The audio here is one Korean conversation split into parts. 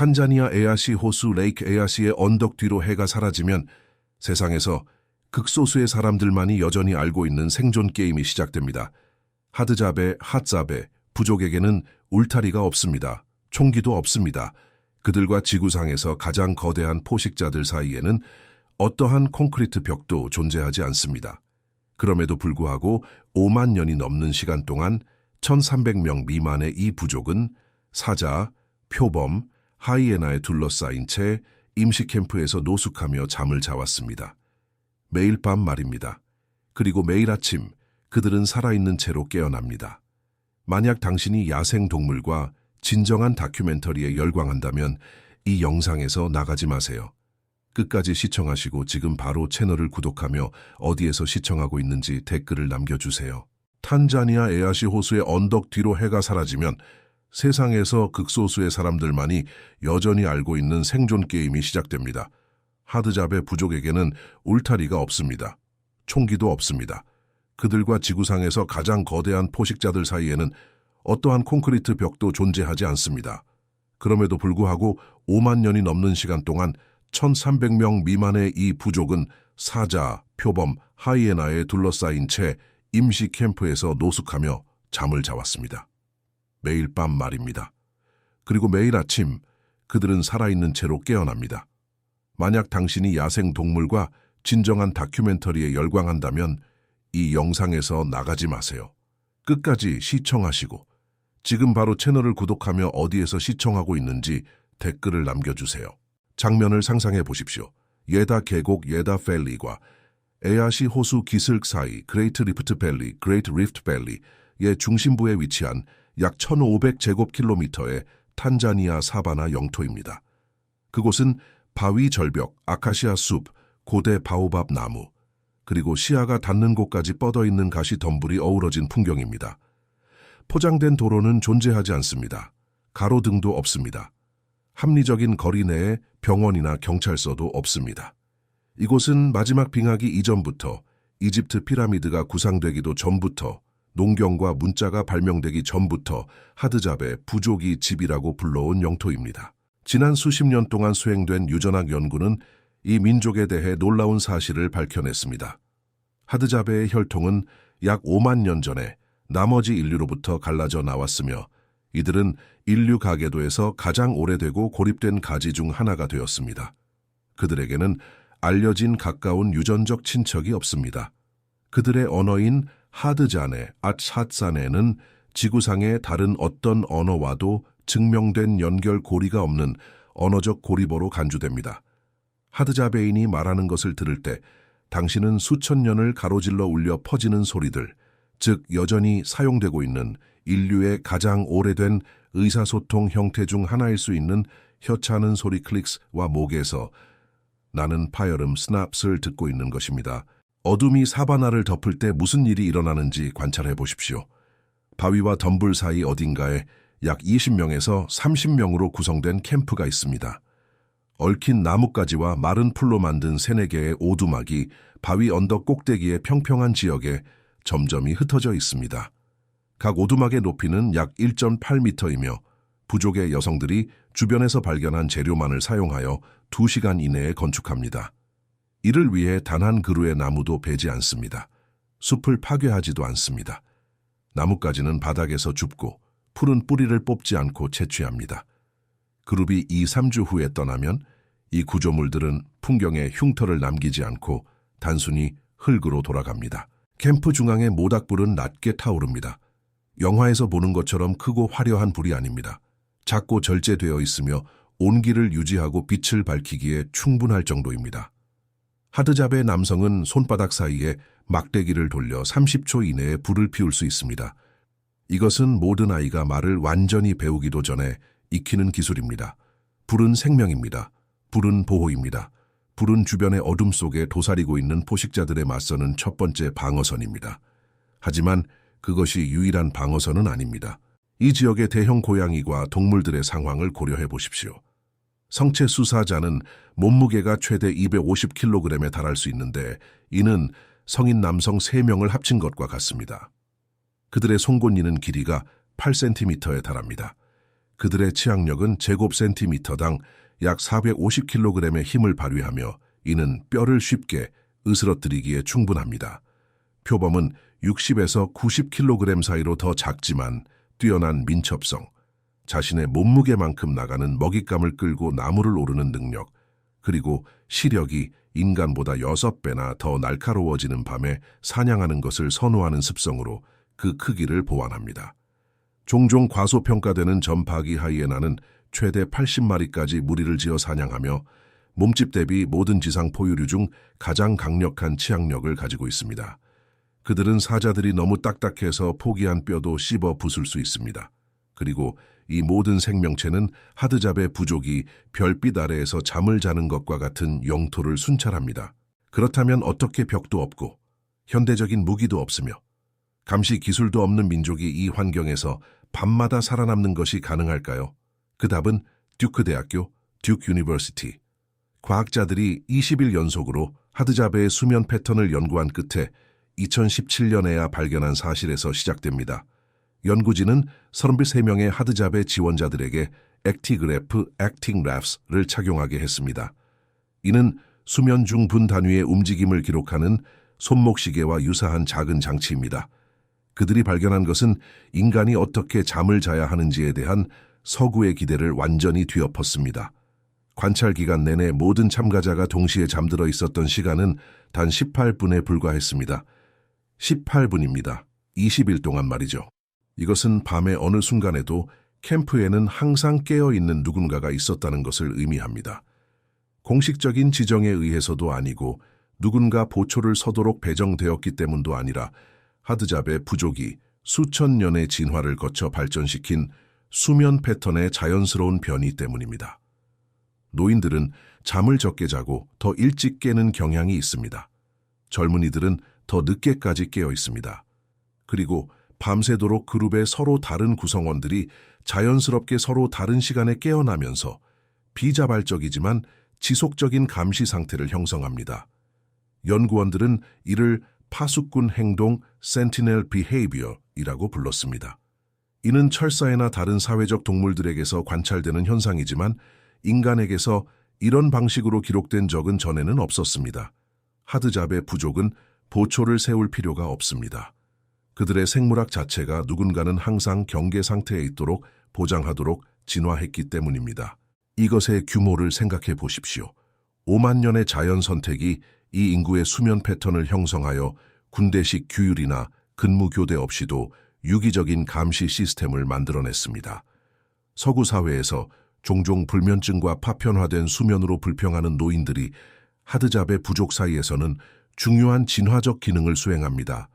탄자니아 에아시 호수 레이크 에아시의 언덕 뒤로 해가 사라지면 세상에서 극소수의 사람들만이 여전히 알고 있는 생존 게임이 시작됩니다. 하드잡에, 핫잡에, 부족에게는 울타리가 없습니다. 총기도 없습니다. 그들과 지구상에서 가장 거대한 포식자들 사이에는 어떠한 콘크리트 벽도 존재하지 않습니다. 그럼에도 불구하고 5만 년이 넘는 시간 동안 1,300명 미만의 이 부족은 사자, 표범, 하이에나에 둘러싸인 채 임시 캠프에서 노숙하며 잠을 자왔습니다. 매일 밤 말입니다. 그리고 매일 아침 그들은 살아있는 채로 깨어납니다. 만약 당신이 야생동물과 진정한 다큐멘터리에 열광한다면 이 영상에서 나가지 마세요. 끝까지 시청하시고 지금 바로 채널을 구독하며 어디에서 시청하고 있는지 댓글을 남겨주세요. 탄자니아 에아시 호수의 언덕 뒤로 해가 사라지면 세상에서 극소수의 사람들만이 여전히 알고 있는 생존 게임이 시작됩니다. 하드잡의 부족에게는 울타리가 없습니다. 총기도 없습니다. 그들과 지구상에서 가장 거대한 포식자들 사이에는 어떠한 콘크리트 벽도 존재하지 않습니다. 그럼에도 불구하고 5만 년이 넘는 시간 동안 1,300명 미만의 이 부족은 사자, 표범, 하이에나에 둘러싸인 채 임시 캠프에서 노숙하며 잠을 자왔습니다. 매일 밤 말입니다. 그리고 매일 아침 그들은 살아있는 채로 깨어납니다. 만약 당신이 야생동물과 진정한 다큐멘터리에 열광한다면 이 영상에서 나가지 마세요. 끝까지 시청하시고 지금 바로 채널을 구독하며 어디에서 시청하고 있는지 댓글을 남겨주세요. 장면을 상상해 보십시오. 예다 계곡 예다 밸리과 에아시 호수 기슭 사이 그레이트 리프트 밸리, 그레이트 리프트 밸리의 중심부에 위치한 약 1,500제곱킬로미터의 탄자니아 사바나 영토입니다. 그곳은 바위 절벽, 아카시아 숲, 고대 바오밥 나무, 그리고 시야가 닿는 곳까지 뻗어있는 가시 덤불이 어우러진 풍경입니다. 포장된 도로는 존재하지 않습니다. 가로등도 없습니다. 합리적인 거리 내에 병원이나 경찰서도 없습니다. 이곳은 마지막 빙하기 이전부터 이집트 피라미드가 구상되기도 전부터 농경과 문자가 발명되기 전부터 하드잡의 부족이 집이라고 불러온 영토입니다. 지난 수십 년 동안 수행된 유전학 연구는 이 민족에 대해 놀라운 사실을 밝혀냈습니다. 하드잡의 혈통은 약 5만 년 전에 나머지 인류로부터 갈라져 나왔으며 이들은 인류 가계도에서 가장 오래되고 고립된 가지 중 하나가 되었습니다. 그들에게는 알려진 가까운 유전적 친척이 없습니다. 그들의 언어인 하드자네, 아츠핫사네는 지구상의 다른 어떤 언어와도 증명된 연결고리가 없는 언어적 고리보로 간주됩니다. 하드자베인이 말하는 것을 들을 때 당신은 수천 년을 가로질러 울려 퍼지는 소리들, 즉 여전히 사용되고 있는 인류의 가장 오래된 의사소통 형태 중 하나일 수 있는 혀차는 소리 클릭스와 목에서 나는 파열음 스납스를 듣고 있는 것입니다. 어둠이 사바나를 덮을 때 무슨 일이 일어나는지 관찰해 보십시오. 바위와 덤불 사이 어딘가에 약 20명에서 30명으로 구성된 캠프가 있습니다. 얽힌 나뭇가지와 마른 풀로 만든 3-4개의 오두막이 바위 언덕 꼭대기의 평평한 지역에 점점이 흩어져 있습니다. 각 오두막의 높이는 약 1.8m이며 부족의 여성들이 주변에서 발견한 재료만을 사용하여 2시간 이내에 건축합니다. 이를 위해 단 한 그루의 나무도 베지 않습니다. 숲을 파괴하지도 않습니다. 나뭇가지는 바닥에서 줍고 푸른 뿌리를 뽑지 않고 채취합니다. 그룹이 2-3주 후에 떠나면 이 구조물들은 풍경에 흉터를 남기지 않고 단순히 흙으로 돌아갑니다. 캠프 중앙의 모닥불은 낮게 타오릅니다. 영화에서 보는 것처럼 크고 화려한 불이 아닙니다. 작고 절제되어 있으며 온기를 유지하고 빛을 밝히기에 충분할 정도입니다. 하드잡의 남성은 손바닥 사이에 막대기를 돌려 30초 이내에 불을 피울 수 있습니다. 이것은 모든 아이가 말을 완전히 배우기도 전에 익히는 기술입니다. 불은 생명입니다. 불은 보호입니다. 불은 주변의 어둠 속에 도사리고 있는 포식자들에 맞서는 첫 번째 방어선입니다. 하지만 그것이 유일한 방어선은 아닙니다. 이 지역의 대형 고양이과 동물들의 상황을 고려해 보십시오. 성체 수사자는 몸무게가 최대 250kg에 달할 수 있는데 이는 성인 남성 3명을 합친 것과 같습니다. 그들의 송곳니는 길이가 8cm에 달합니다. 그들의 치악력은 제곱센티미터당 약 450kg의 힘을 발휘하며 이는 뼈를 쉽게 으스러뜨리기에 충분합니다. 표범은 60에서 90kg 사이로 더 작지만 뛰어난 민첩성, 자신의 몸무게만큼 나가는 먹잇감을 끌고 나무를 오르는 능력, 그리고 시력이 인간보다 6배나 더 날카로워지는 밤에 사냥하는 것을 선호하는 습성으로 그 크기를 보완합니다. 종종 과소평가되는 점파기 하이에나는 최대 80마리까지 무리를 지어 사냥하며 몸집 대비 모든 지상 포유류 중 가장 강력한 치악력을 가지고 있습니다. 그들은 사자들이 너무 딱딱해서 포기한 뼈도 씹어 부술 수 있습니다. 그리고 이 모든 생명체는 하드잡의 부족이 별빛 아래에서 잠을 자는 것과 같은 영토를 순찰합니다. 그렇다면 어떻게 벽도 없고 현대적인 무기도 없으며 감시 기술도 없는 민족이 이 환경에서 밤마다 살아남는 것이 가능할까요? 그 답은 듀크 대학교, 듀크 유니버시티. 과학자들이 20일 연속으로 하드잡의 수면 패턴을 연구한 끝에 2017년에야 발견한 사실에서 시작됩니다. 연구진은 33명의 하드잡의 지원자들에게 액티그래프, 액팅랩스를 착용하게 했습니다. 이는 수면 중 분 단위의 움직임을 기록하는 손목시계와 유사한 작은 장치입니다. 그들이 발견한 것은 인간이 어떻게 잠을 자야 하는지에 대한 서구의 기대를 완전히 뒤엎었습니다. 관찰 기간 내내 모든 참가자가 동시에 잠들어 있었던 시간은 단 18분에 불과했습니다. 18분입니다. 20일 동안 말이죠. 이것은 밤의 어느 순간에도 캠프에는 항상 깨어있는 누군가가 있었다는 것을 의미합니다. 공식적인 지정에 의해서도 아니고 누군가 보초를 서도록 배정되었기 때문도 아니라 하드잡의 부족이 수천 년의 진화를 거쳐 발전시킨 수면 패턴의 자연스러운 변이 때문입니다. 노인들은 잠을 적게 자고 더 일찍 깨는 경향이 있습니다. 젊은이들은 더 늦게까지 깨어 있습니다. 그리고 밤새도록 그룹의 서로 다른 구성원들이 자연스럽게 서로 다른 시간에 깨어나면서 비자발적이지만 지속적인 감시 상태를 형성합니다. 연구원들은 이를 파수꾼 행동 (Sentinel Behavior)이라고 불렀습니다. 이는 철사이나 다른 사회적 동물들에게서 관찰되는 현상이지만 인간에게서 이런 방식으로 기록된 적은 전에는 없었습니다. 하드잡의 부족은 보초를 세울 필요가 없습니다. 그들의 생물학 자체가 누군가는 항상 경계 상태에 있도록 보장하도록 진화했기 때문입니다. 이것의 규모를 생각해 보십시오. 5만 년의 자연 선택이 이 인구의 수면 패턴을 형성하여 군대식 규율이나 근무 교대 없이도 유기적인 감시 시스템을 만들어냈습니다. 서구 사회에서 종종 불면증과 파편화된 수면으로 불평하는 노인들이 하드잡의 부족 사이에서는 중요한 진화적 기능을 수행합니다.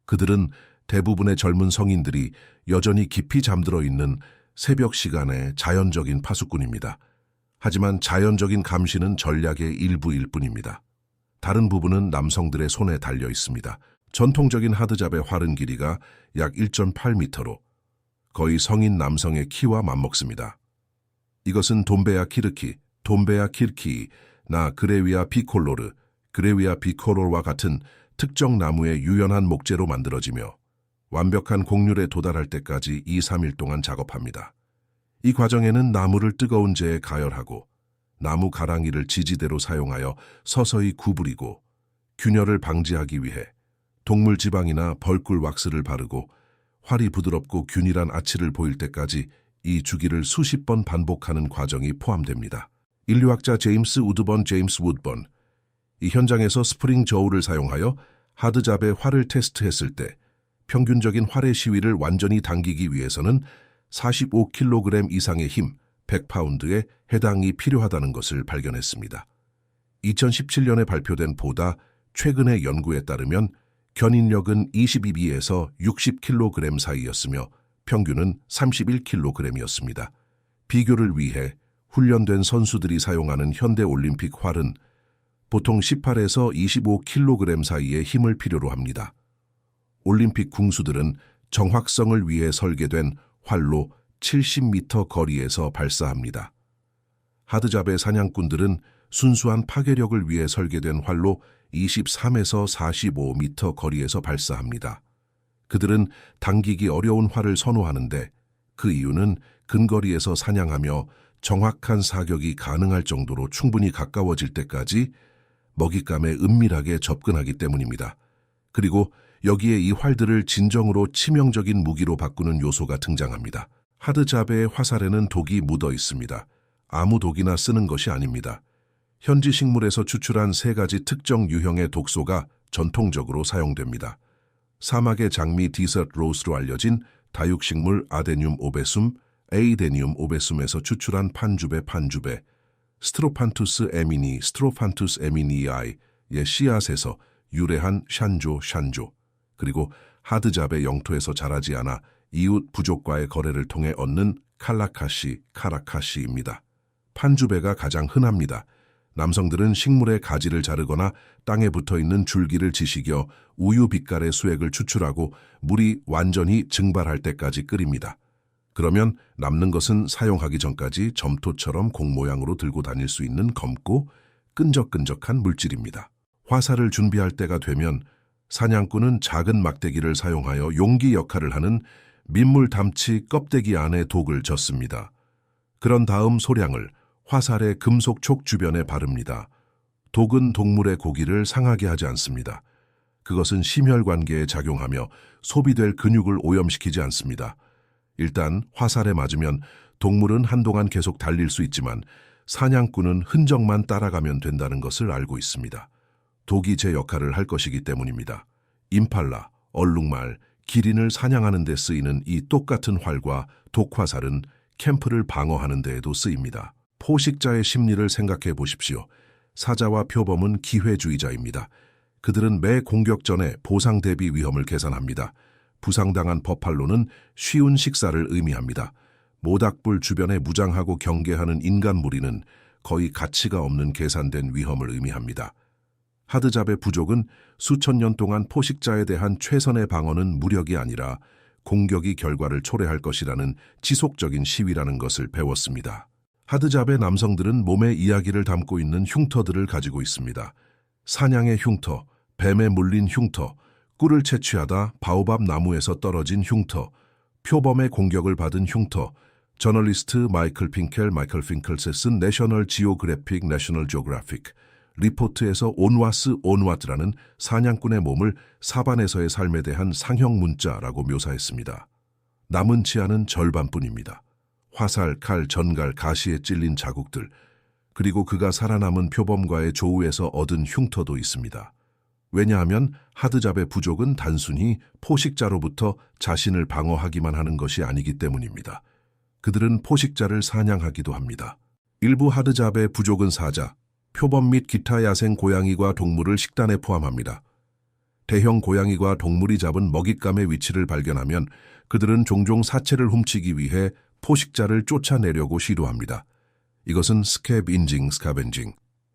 그들은 대부분의 젊은 성인들이 여전히 깊이 잠들어 있는 새벽 시간의 자연적인 파수꾼입니다. 하지만 자연적인 감시는 전략의 일부일 뿐입니다. 다른 부분은 남성들의 손에 달려 있습니다. 전통적인 하드잡의 활은 길이가 약 1.8m로 거의 성인 남성의 키와 맞먹습니다. 이것은 돈베아 키르키, 돈베아 키르키, 나 그레위아 비콜로르, 그레위아 비콜로르와 같은 특정 나무의 유연한 목재로 만들어지며 완벽한 곡률에 도달할 때까지 2-3일 동안 작업합니다. 이 과정에는 나무를 뜨거운 재에 가열하고 나무 가랑이를 지지대로 사용하여 서서히 구부리고 균열을 방지하기 위해 동물 지방이나 벌꿀 왁스를 바르고 활이 부드럽고 균일한 아치를 보일 때까지 이 주기를 수십 번 반복하는 과정이 포함됩니다. 인류학자 제임스 우드번, 이 현장에서 스프링 저울을 사용하여 하드잡의 활을 테스트했을 때 평균적인 활의 시위를 완전히 당기기 위해서는 45kg 이상의 힘, 100파운드에 해당이 필요하다는 것을 발견했습니다. 2017년에 발표된 보다 최근의 연구에 따르면 견인력은 22에서 60kg 사이였으며 평균은 31kg이었습니다. 비교를 위해 훈련된 선수들이 사용하는 현대 올림픽 활은 보통 18에서 25kg 사이의 힘을 필요로 합니다. 올림픽 궁수들은 정확성을 위해 설계된 활로 70m 거리에서 발사합니다. 하드잡의 사냥꾼들은 순수한 파괴력을 위해 설계된 활로 23에서 45m 거리에서 발사합니다. 그들은 당기기 어려운 활을 선호하는데 그 이유는 근거리에서 사냥하며 정확한 사격이 가능할 정도로 충분히 가까워질 때까지 먹잇감에 은밀하게 접근하기 때문입니다. 그리고 여기에 이 활들을 진정으로 치명적인 무기로 바꾸는 요소가 등장합니다. 하드자베의 화살에는 독이 묻어 있습니다. 아무 독이나 쓰는 것이 아닙니다. 현지 식물에서 추출한 3가지 특정 유형의 독소가 전통적으로 사용됩니다. 사막의 장미 디서트 로스로 알려진 다육식물 아데늄 오베숨, 에이데니움 오베숨에서 추출한 판주베, 스트로판투스 에미니아이의 씨앗에서 유래한 샨조, 그리고 하드자베 영토에서 자라지 않아 이웃 부족과의 거래를 통해 얻는 카라카시입니다. 판주베가 가장 흔합니다. 남성들은 식물의 가지를 자르거나 땅에 붙어있는 줄기를 지식여 우유 빛깔의 수액을 추출하고 물이 완전히 증발할 때까지 끓입니다. 그러면 남는 것은 사용하기 전까지 점토처럼 공 모양으로 들고 다닐 수 있는 검고 끈적끈적한 물질입니다. 화살을 준비할 때가 되면 사냥꾼은 작은 막대기를 사용하여 용기 역할을 하는 민물 담치 껍데기 안에 독을 젓습니다. 그런 다음 소량을 화살의 금속 촉 주변에 바릅니다. 독은 동물의 고기를 상하게 하지 않습니다. 그것은 심혈관계에 작용하며 소비될 근육을 오염시키지 않습니다. 일단 화살에 맞으면 동물은 한동안 계속 달릴 수 있지만 사냥꾼은 흔적만 따라가면 된다는 것을 알고 있습니다. 독이 제 역할을 할 것이기 때문입니다. 임팔라, 얼룩말, 기린을 사냥하는 데 쓰이는 이 똑같은 활과 독화살은 캠프를 방어하는 데에도 쓰입니다. 포식자의 심리를 생각해 보십시오. 사자와 표범은 기회주의자입니다. 그들은 매 공격 전에 보상 대비 위험을 계산합니다. 부상당한 버팔로는 쉬운 식사를 의미합니다. 모닥불 주변에 무장하고 경계하는 인간 무리는 거의 가치가 없는 계산된 위험을 의미합니다. 하드자베 부족은 수천 년 동안 포식자에 대한 최선의 방어는 무력이 아니라 공격이 결과를 초래할 것이라는 지속적인 시위라는 것을 배웠습니다. 하드자베 남성들은 몸에 이야기를 담고 있는 흉터들을 가지고 있습니다. 사냥의 흉터, 뱀에 물린 흉터, 꿀을 채취하다 바오밥 나무에서 떨어진 흉터, 표범의 공격을 받은 흉터, 저널리스트 마이클 핑클스에 쓴 내셔널 지오그래픽 리포트에서 온와트라는 사냥꾼의 몸을 사반에서의 삶에 대한 상형 문자라고 묘사했습니다. 남은 치아는 절반뿐입니다. 화살, 칼, 전갈, 가시에 찔린 자국들, 그리고 그가 살아남은 표범과의 조우에서 얻은 흉터도 있습니다. 왜냐하면 하드자베 부족은 단순히 포식자로부터 자신을 방어하기만 하는 것이 아니기 때문입니다. 그들은 포식자를 사냥하기도 합니다. 일부 하드자베 부족은 사자, 표범 및 기타 야생 고양이과 동물을 식단에 포함합니다. 대형 고양이와 동물이 잡은 먹잇감의 위치를 발견하면 그들은 종종 사체를 훔치기 위해 포식자를 쫓아내려고 시도합니다. 이것은 스카벤징,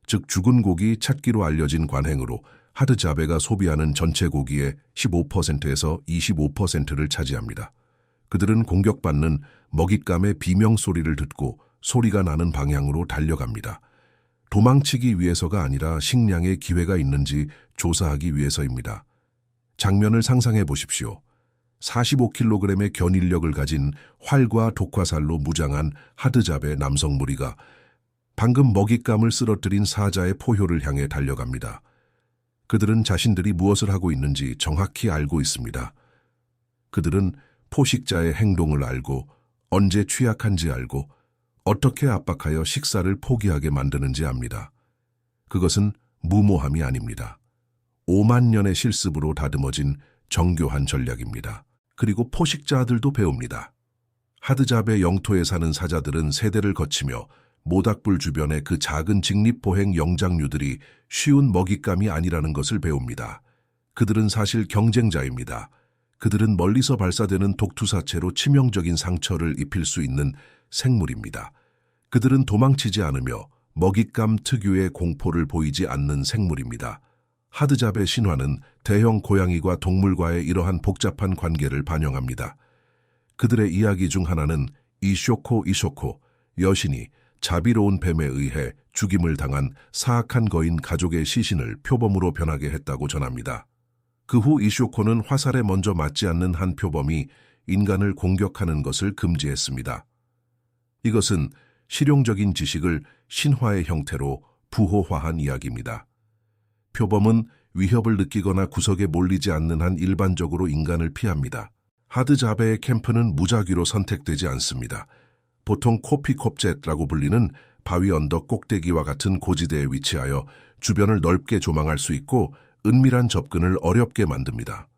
즉 죽은 고기 찾기로 알려진 관행으로 하드자베가 소비하는 전체 고기의 15%에서 25%를 차지합니다. 그들은 공격받는 먹잇감의 비명소리를 듣고 소리가 나는 방향으로 달려갑니다. 도망치기 위해서가 아니라 식량의 기회가 있는지 조사하기 위해서입니다. 장면을 상상해 보십시오. 45kg의 견인력을 가진 활과 독화살로 무장한 하드자베 남성 무리가 방금 먹잇감을 쓰러뜨린 사자의 포효를 향해 달려갑니다. 그들은 자신들이 무엇을 하고 있는지 정확히 알고 있습니다. 그들은 포식자의 행동을 알고 언제 취약한지 알고 어떻게 압박하여 식사를 포기하게 만드는지 압니다. 그것은 무모함이 아닙니다. 5만 년의 실습으로 다듬어진 정교한 전략입니다. 그리고 포식자들도 배웁니다. 하드자베 영토에 사는 사자들은 세대를 거치며 모닥불 주변의 그 작은 직립보행 영장류들이 쉬운 먹잇감이 아니라는 것을 배웁니다. 그들은 사실 경쟁자입니다. 그들은 멀리서 발사되는 독투사체로 치명적인 상처를 입힐 수 있는 생물입니다. 그들은 도망치지 않으며 먹잇감 특유의 공포를 보이지 않는 생물입니다. 하드자베 신화는 대형 고양이와 동물과의 이러한 복잡한 관계를 반영합니다. 그들의 이야기 중 하나는 이쇼코, 여신이 자비로운 뱀에 의해 죽임을 당한 사악한 거인 가족의 시신을 표범으로 변하게 했다고 전합니다. 그 후 이쇼코는 화살에 먼저 맞지 않는 한 표범이 인간을 공격하는 것을 금지했습니다. 이것은 실용적인 지식을 신화의 형태로 부호화한 이야기입니다. 표범은 위협을 느끼거나 구석에 몰리지 않는 한 일반적으로 인간을 피합니다. 하드자베의 캠프는 무작위로 선택되지 않습니다. 보통 코피콥젯라고 불리는 바위 언덕 꼭대기와 같은 고지대에 위치하여 주변을 넓게 조망할 수 있고 은밀한 접근을 어렵게 만듭니다.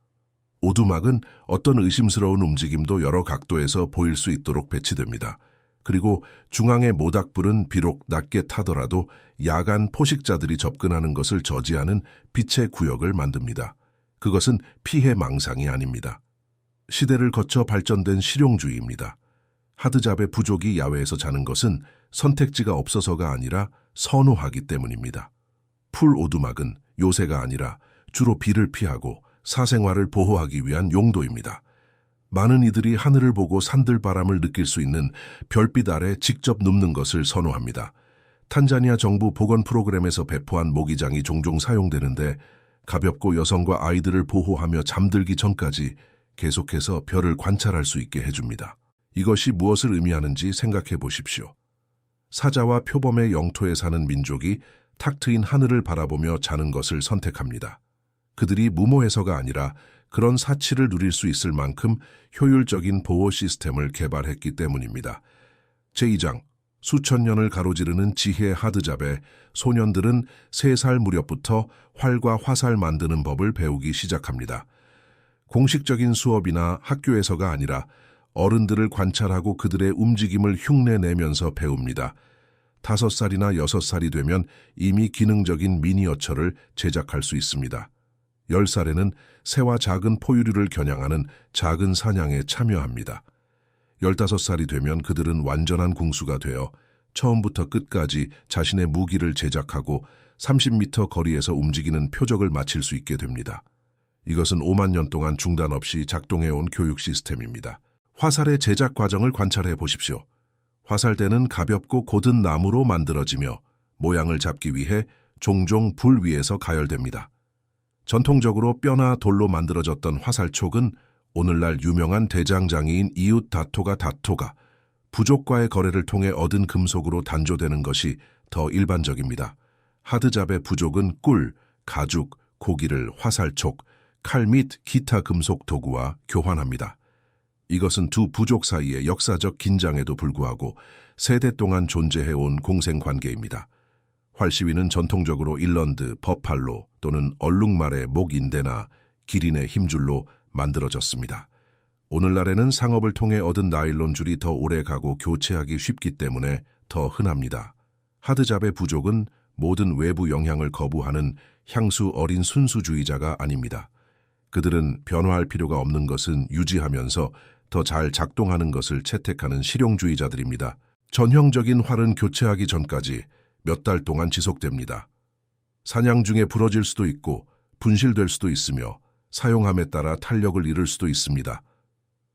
오두막은 어떤 의심스러운 움직임도 여러 각도에서 보일 수 있도록 배치됩니다. 그리고 중앙의 모닥불은 비록 낮게 타더라도 야간 포식자들이 접근하는 것을 저지하는 빛의 구역을 만듭니다. 그것은 피해 망상이 아닙니다. 시대를 거쳐 발전된 실용주의입니다. 하드잡의 부족이 야외에서 자는 것은 선택지가 없어서가 아니라 선호하기 때문입니다. 풀 오두막은 요새가 아니라 주로 비를 피하고 사생활을 보호하기 위한 용도입니다. 많은 이들이 하늘을 보고 산들바람을 느낄 수 있는 별빛 아래 직접 눕는 것을 선호합니다. 탄자니아 정부 보건 프로그램에서 배포한 모기장이 종종 사용되는데 가볍고 여성과 아이들을 보호하며 잠들기 전까지 계속해서 별을 관찰할 수 있게 해줍니다. 이것이 무엇을 의미하는지 생각해 보십시오. 사자와 표범의 영토에 사는 민족이 탁 트인 하늘을 바라보며 자는 것을 선택합니다. 그들이 무모해서가 아니라 그런 사치를 누릴 수 있을 만큼 효율적인 보호 시스템을 개발했기 때문입니다. 제2장, 수천 년을 가로지르는 지혜 하드잡에 소년들은 3살 무렵부터 활과 화살 만드는 법을 배우기 시작합니다. 공식적인 수업이나 학교에서가 아니라 어른들을 관찰하고 그들의 움직임을 흉내내면서 배웁니다. 5살이나 6살이 되면 이미 기능적인 미니어처를 제작할 수 있습니다. 10살에는 새와 작은 포유류를 겨냥하는 작은 사냥에 참여합니다. 15살이 되면 그들은 완전한 궁수가 되어 처음부터 끝까지 자신의 무기를 제작하고 30m 거리에서 움직이는 표적을 맞힐 수 있게 됩니다. 이것은 5만 년 동안 중단 없이 작동해온 교육 시스템입니다. 화살의 제작 과정을 관찰해 보십시오. 화살대는 가볍고 곧은 나무로 만들어지며 모양을 잡기 위해 종종 불 위에서 가열됩니다. 전통적으로 뼈나 돌로 만들어졌던 화살촉은 오늘날 유명한 대장장이인 이웃 다토가 부족과의 거래를 통해 얻은 금속으로 단조되는 것이 더 일반적입니다. 하드잡의 부족은 꿀, 가죽, 고기를 화살촉, 칼 및 기타 금속 도구와 교환합니다. 이것은 두 부족 사이의 역사적 긴장에도 불구하고 세대 동안 존재해온 공생관계입니다. 활시위는 전통적으로 일런드, 버팔로 또는 얼룩말의 목인대나 기린의 힘줄로 만들어졌습니다. 오늘날에는 상업을 통해 얻은 나일론 줄이 더 오래가고 교체하기 쉽기 때문에 더 흔합니다. 하드잡의 부족은 모든 외부 영향을 거부하는 향수 어린 순수주의자가 아닙니다. 그들은 변화할 필요가 없는 것은 유지하면서 더 잘 작동하는 것을 채택하는 실용주의자들입니다. 전형적인 활은 교체하기 전까지 몇 달 동안 지속됩니다. 사냥 중에 부러질 수도 있고 분실될 수도 있으며 사용함에 따라 탄력을 잃을 수도 있습니다.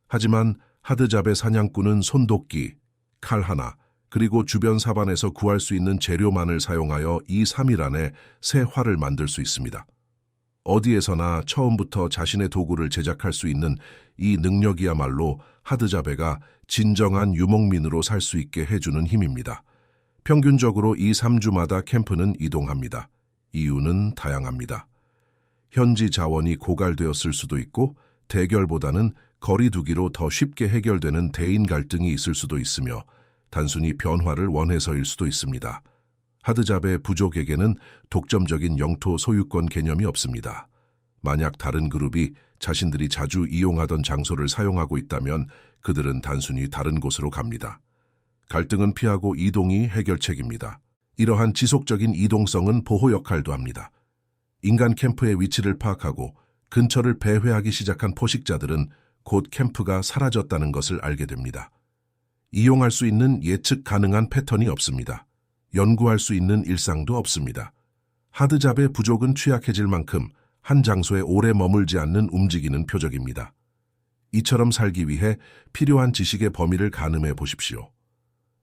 하지만 하드잡의 사냥꾼은 손도끼, 칼 하나, 그리고 주변 사반에서 구할 수 있는 재료만을 사용하여 2-3일 안에 새 활을 만들 수 있습니다. 어디에서나 처음부터 자신의 도구를 제작할 수 있는 이 능력이야말로 하드잡에가 진정한 유목민으로 살 수 있게 해주는 힘입니다. 평균적으로 2-3주마다 캠프는 이동합니다. 이유는 다양합니다. 현지 자원이 고갈되었을 수도 있고 대결보다는 거리두기로 더 쉽게 해결되는 대인 갈등이 있을 수도 있으며 단순히 변화를 원해서일 수도 있습니다. 하드잡의 부족에게는 독점적인 영토 소유권 개념이 없습니다. 만약 다른 그룹이 자신들이 자주 이용하던 장소를 사용하고 있다면 그들은 단순히 다른 곳으로 갑니다. 갈등은 피하고 이동이 해결책입니다. 이러한 지속적인 이동성은 보호 역할도 합니다. 인간 캠프의 위치를 파악하고 근처를 배회하기 시작한 포식자들은 곧 캠프가 사라졌다는 것을 알게 됩니다. 이용할 수 있는 예측 가능한 패턴이 없습니다. 연구할 수 있는 일상도 없습니다. 하드잡의 부족은 취약해질 만큼 한 장소에 오래 머물지 않는 움직이는 표적입니다. 이처럼 살기 위해 필요한 지식의 범위를 가늠해 보십시오.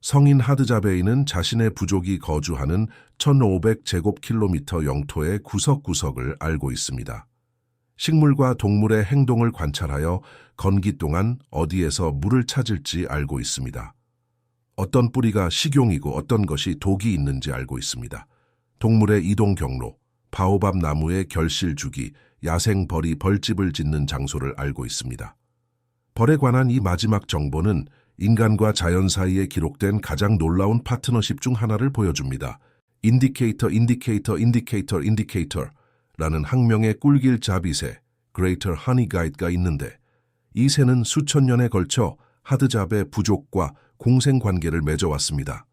성인 하드잡에이는 자신의 부족이 거주하는 1500제곱킬로미터 영토의 구석구석을 알고 있습니다. 식물과 동물의 행동을 관찰하여 건기 동안 어디에서 물을 찾을지 알고 있습니다. 어떤 뿌리가 식용이고 어떤 것이 독이 있는지 알고 있습니다. 동물의 이동 경로, 바오밥 나무의 결실 주기, 야생 벌이 벌집을 짓는 장소를 알고 있습니다. 벌에 관한 이 마지막 정보는 인간과 자연 사이에 기록된 가장 놀라운 파트너십 중 하나를 보여줍니다. 인디케이터 라는 학명의 꿀길 자비새, Greater Honey Guide가 있는데 이 새는 수천 년에 걸쳐 하드잡의 부족과 공생관계를 맺어왔습니다.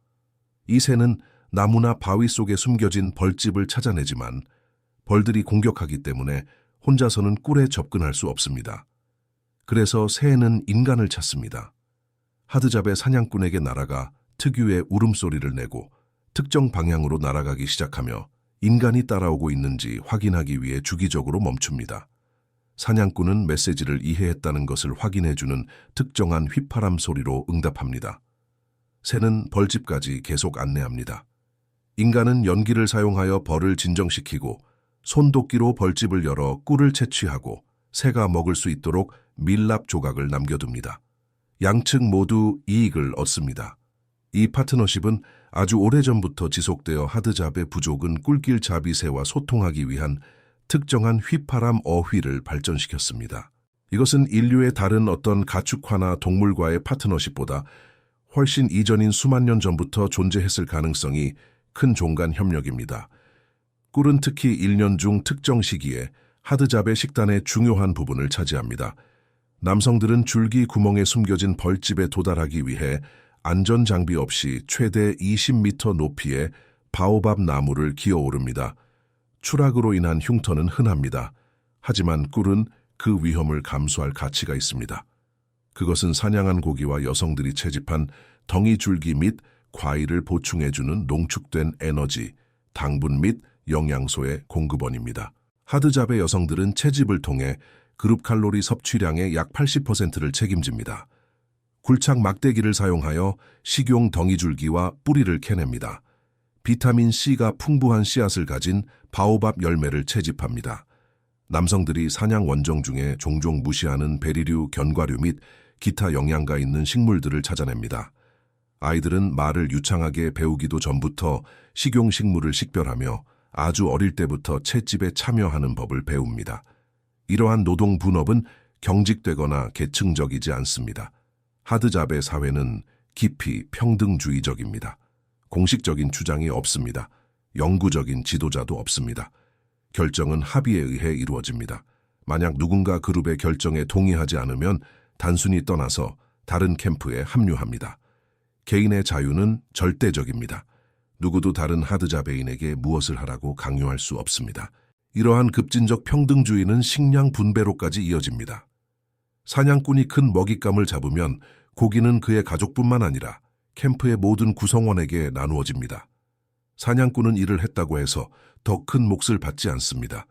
이 새는 나무나 바위 속에 숨겨진 벌집을 찾아내지만 벌들이 공격하기 때문에 혼자서는 꿀에 접근할 수 없습니다. 그래서 새는 인간을 찾습니다. 하드잡의 사냥꾼에게 날아가 특유의 울음소리를 내고 특정 방향으로 날아가기 시작하며 인간이 따라오고 있는지 확인하기 위해 주기적으로 멈춥니다. 사냥꾼은 메시지를 이해했다는 것을 확인해주는 특정한 휘파람 소리로 응답합니다. 새는 벌집까지 계속 안내합니다. 인간은 연기를 사용하여 벌을 진정시키고 손도끼로 벌집을 열어 꿀을 채취하고 새가 먹을 수 있도록 밀랍 조각을 남겨둡니다. 양측 모두 이익을 얻습니다. 이 파트너십은 아주 오래전부터 지속되어 하드잡의 부족은 꿀길 자비새와 소통하기 위한 특정한 휘파람 어휘를 발전시켰습니다. 이것은 인류의 다른 어떤 가축화나 동물과의 파트너십보다 훨씬 이전인 수만 년 전부터 존재했을 가능성이 큰 종간 협력입니다. 꿀은 특히 1년 중 특정 시기에 하드잡의 식단의 중요한 부분을 차지합니다. 남성들은 줄기 구멍에 숨겨진 벌집에 도달하기 위해 안전 장비 없이 최대 20m 높이의 바오밥 나무를 기어오릅니다. 추락으로 인한 흉터는 흔합니다. 하지만 꿀은 그 위험을 감수할 가치가 있습니다. 그것은 사냥한 고기와 여성들이 채집한 덩이 줄기 및 과일을 보충해주는 농축된 에너지, 당분 및 영양소의 공급원입니다. 하드잡의 여성들은 채집을 통해 그룹 칼로리 섭취량의 약 80%를 책임집니다. 굴착 막대기를 사용하여 식용 덩이줄기와 뿌리를 캐냅니다. 비타민C가 풍부한 씨앗을 가진 바오밥 열매를 채집합니다. 남성들이 사냥 원정 중에 종종 무시하는 베리류, 견과류 및 기타 영양가 있는 식물들을 찾아냅니다. 아이들은 말을 유창하게 배우기도 전부터 식용식물을 식별하며 아주 어릴 때부터 채집에 참여하는 법을 배웁니다. 이러한 노동 분업은 경직되거나 계층적이지 않습니다. 하드잡의 사회는 깊이 평등주의적입니다. 공식적인 주장이 없습니다. 영구적인 지도자도 없습니다. 결정은 합의에 의해 이루어집니다. 만약 누군가 그룹의 결정에 동의하지 않으면 단순히 떠나서 다른 캠프에 합류합니다. 개인의 자유는 절대적입니다. 누구도 다른 하드잡에인에게 무엇을 하라고 강요할 수 없습니다. 이러한 급진적 평등주의는 식량 분배로까지 이어집니다. 사냥꾼이 큰 먹잇감을 잡으면 고기는 그의 가족뿐만 아니라 캠프의 모든 구성원에게 나누어집니다. 사냥꾼은 일을 했다고 해서 더 큰 몫을 받지 않습니다.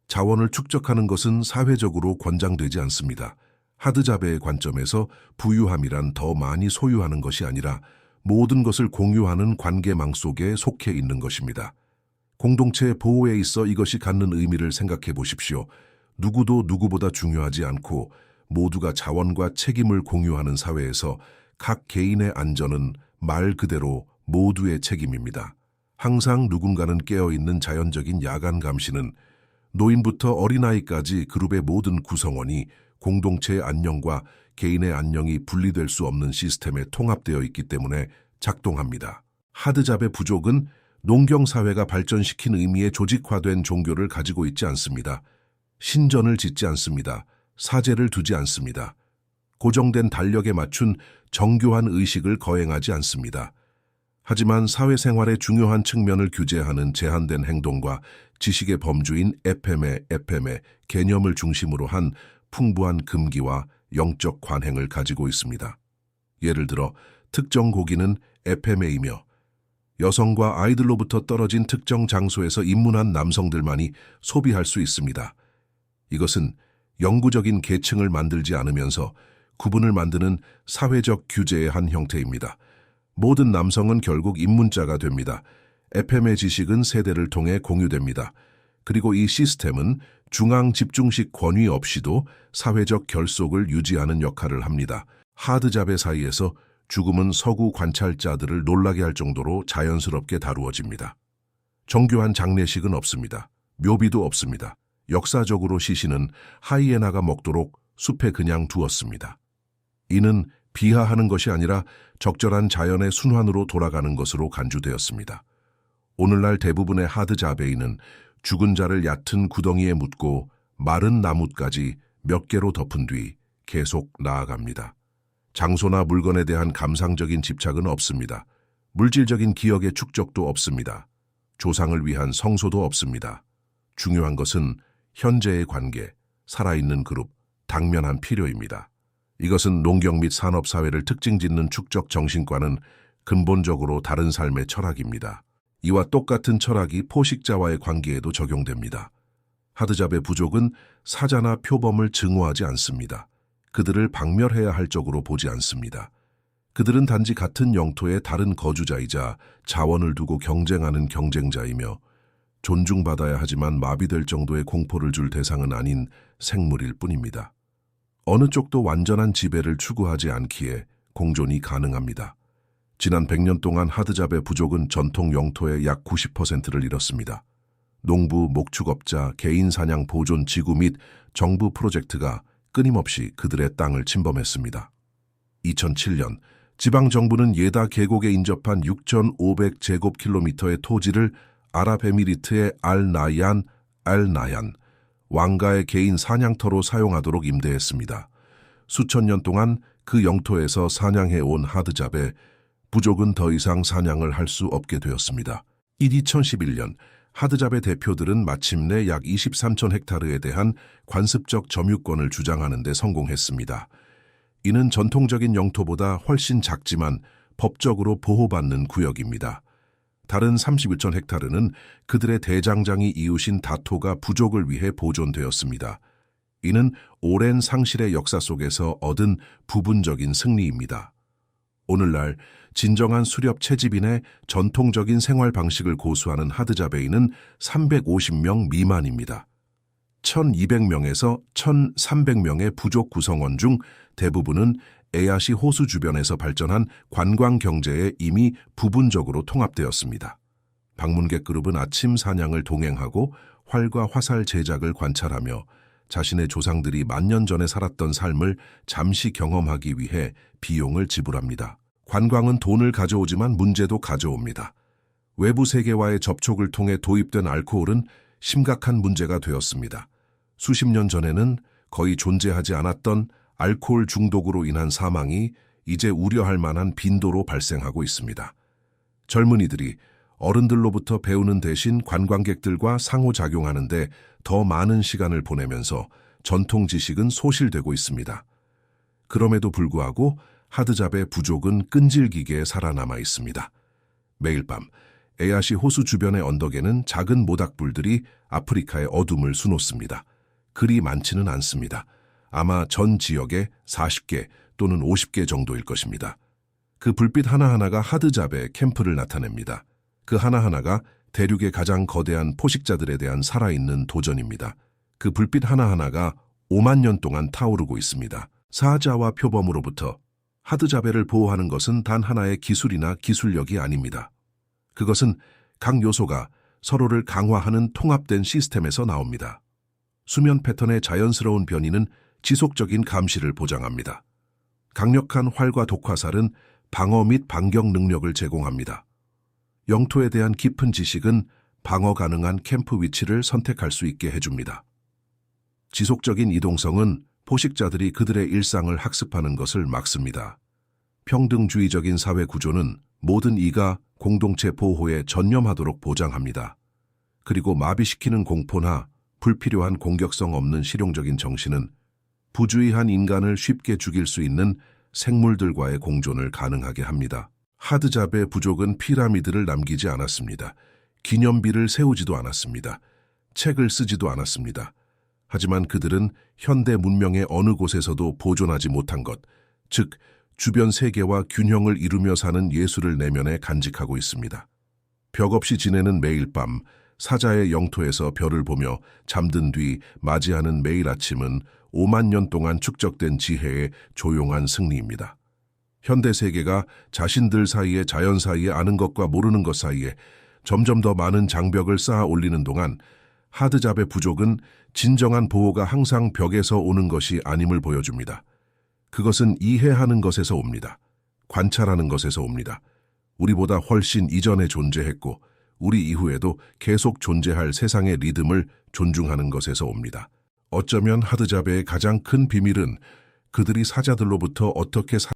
자원을 축적하는 것은 사회적으로 권장되지 않습니다. 하드잡의 관점에서 부유함이란 더 많이 소유하는 것이 아니라 모든 것을 공유하는 관계망 속에 속해 있는 것입니다. 공동체 보호에 있어 이것이 갖는 의미를 생각해 보십시오. 누구도 누구보다 중요하지 않고 모두가 자원과 책임을 공유하는 사회에서 각 개인의 안전은 말 그대로 모두의 책임입니다. 항상 누군가는 깨어있는 자연적인 야간 감시는 노인부터 어린아이까지 그룹의 모든 구성원이 공동체의 안녕과 개인의 안녕이 분리될 수 없는 시스템에 통합되어 있기 때문에 작동합니다. 하드잡의 부족은 농경사회가 발전시킨 의미의 조직화된 종교를 가지고 있지 않습니다. 신전을 짓지 않습니다. 사제를 두지 않습니다. 고정된 달력에 맞춘 정교한 의식을 거행하지 않습니다. 하지만 사회생활의 중요한 측면을 규제하는 제한된 행동과 지식의 범주인 에페메 개념을 중심으로 한 풍부한 금기와 영적 관행을 가지고 있습니다. 예를 들어 특정 고기는 에페메이며 여성과 아이들로부터 떨어진 특정 장소에서 입문한 남성들만이 소비할 수 있습니다. 이것은 영구적인 계층을 만들지 않으면서 구분을 만드는 사회적 규제의 한 형태입니다. 모든 남성은 결국 입문자가 됩니다. 에페메 지식은 세대를 통해 공유됩니다. 그리고 이 시스템은 중앙 집중식 권위 없이도 사회적 결속을 유지하는 역할을 합니다. 하드잡의 사이에서 죽음은 서구 관찰자들을 놀라게 할 정도로 자연스럽게 다루어집니다. 정교한 장례식은 없습니다. 묘비도 없습니다. 역사적으로 시신은 하이에나가 먹도록 숲에 그냥 두었습니다. 이는 비하하는 것이 아니라 적절한 자연의 순환으로 돌아가는 것으로 간주되었습니다. 오늘날 대부분의 하드자베이는 죽은 자를 얕은 구덩이에 묻고 마른 나뭇가지 몇 개로 덮은 뒤 계속 나아갑니다. 장소나 물건에 대한 감상적인 집착은 없습니다. 물질적인 기억의 축적도 없습니다. 조상을 위한 성소도 없습니다. 중요한 것은 현재의 관계, 살아있는 그룹, 당면한 필요입니다. 이것은 농경 및 산업사회를 특징짓는 축적 정신과는 근본적으로 다른 삶의 철학입니다. 이와 똑같은 철학이 포식자와의 관계에도 적용됩니다. 하드잡의 부족은 사자나 표범을 증오하지 않습니다. 그들을 박멸해야 할 적으로 보지 않습니다. 그들은 단지 같은 영토의 다른 거주자이자 자원을 두고 경쟁하는 경쟁자이며 존중받아야 하지만 마비될 정도의 공포를 줄 대상은 아닌 생물일 뿐입니다. 어느 쪽도 완전한 지배를 추구하지 않기에 공존이 가능합니다. 지난 100년 동안 하드잡의 부족은 전통 영토의 약 90%를 잃었습니다. 농부, 목축업자, 개인 사냥 보존 지구 및 정부 프로젝트가 끊임없이 그들의 땅을 침범했습니다. 2007년 지방정부는 예다 계곡에 인접한 6,500제곱킬로미터의 토지를 아랍에미리트의 알나얀 왕가의 개인 사냥터로 사용하도록 임대했습니다. 수천 년 동안 그 영토에서 사냥해온 하드잡의 부족은 더 이상 사냥을 할 수 없게 되었습니다. 2011년 하드잡의 대표들은 마침내 약 23천 헥타르에 대한 관습적 점유권을 주장하는 데 성공했습니다. 이는 전통적인 영토보다 훨씬 작지만 법적으로 보호받는 구역입니다. 다른 31천 헥타르는 그들의 대장장이 이웃인 다토가 부족을 위해 보존되었습니다. 이는 오랜 상실의 역사 속에서 얻은 부분적인 승리입니다. 오늘날 진정한 수렵 채집인의 전통적인 생활 방식을 고수하는 하드자베이는 350명 미만입니다. 1,200명에서 1,300명의 부족 구성원 중 대부분은 에야시 호수 주변에서 발전한 관광 경제에 이미 부분적으로 통합되었습니다. 방문객 그룹은 아침 사냥을 동행하고 활과 화살 제작을 관찰하며 자신의 조상들이 만년 전에 살았던 삶을 잠시 경험하기 위해 비용을 지불합니다. 관광은 돈을 가져오지만 문제도 가져옵니다. 외부 세계와의 접촉을 통해 도입된 알코올은 심각한 문제가 되었습니다. 수십 년 전에는 거의 존재하지 않았던 알코올 중독으로 인한 사망이 이제 우려할 만한 빈도로 발생하고 있습니다. 젊은이들이 어른들로부터 배우는 대신 관광객들과 상호작용하는 데 더 많은 시간을 보내면서 전통 지식은 소실되고 있습니다. 그럼에도 불구하고 하드잡의 부족은 끈질기게 살아남아 있습니다. 매일 밤 에야시 호수 주변의 언덕에는 작은 모닥불들이 아프리카의 어둠을 수놓습니다. 그리 많지는 않습니다. 아마 전 지역에 40개 또는 50개 정도일 것입니다. 그 불빛 하나하나가 하드잡의 캠프를 나타냅니다. 그 하나하나가 대륙의 가장 거대한 포식자들에 대한 살아있는 도전입니다. 그 불빛 하나하나가 5만 년 동안 타오르고 있습니다. 사자와 표범으로부터 하드자베를 보호하는 것은 단 하나의 기술이나 기술력이 아닙니다. 그것은 각 요소가 서로를 강화하는 통합된 시스템에서 나옵니다. 수면 패턴의 자연스러운 변이는 지속적인 감시를 보장합니다. 강력한 활과 독화살은 방어 및 반격 능력을 제공합니다. 영토에 대한 깊은 지식은 방어 가능한 캠프 위치를 선택할 수 있게 해줍니다. 지속적인 이동성은 포식자들이 그들의 일상을 학습하는 것을 막습니다. 평등주의적인 사회 구조는 모든 이가 공동체 보호에 전념하도록 보장합니다. 그리고 마비시키는 공포나 불필요한 공격성 없는 실용적인 정신은 부주의한 인간을 쉽게 죽일 수 있는 생물들과의 공존을 가능하게 합니다. 하드잡의 부족은 피라미드를 남기지 않았습니다. 기념비를 세우지도 않았습니다. 책을 쓰지도 않았습니다. 하지만 그들은 현대 문명의 어느 곳에서도 보존하지 못한 것, 즉 주변 세계와 균형을 이루며 사는 예술을 내면에 간직하고 있습니다. 벽 없이 지내는 매일 밤, 사자의 영토에서 별을 보며 잠든 뒤 맞이하는 매일 아침은 5만 년 동안 축적된 지혜의 조용한 승리입니다. 현대 세계가 자신들 사이에 자연 사이에 아는 것과 모르는 것 사이에 점점 더 많은 장벽을 쌓아 올리는 동안 하드잡의 부족은 진정한 보호가 항상 벽에서 오는 것이 아님을 보여줍니다. 그것은 이해하는 것에서 옵니다. 관찰하는 것에서 옵니다. 우리보다 훨씬 이전에 존재했고 우리 이후에도 계속 존재할 세상의 리듬을 존중하는 것에서 옵니다. 어쩌면 하드잡의 가장 큰 비밀은 그들이 사자들로부터 어떻게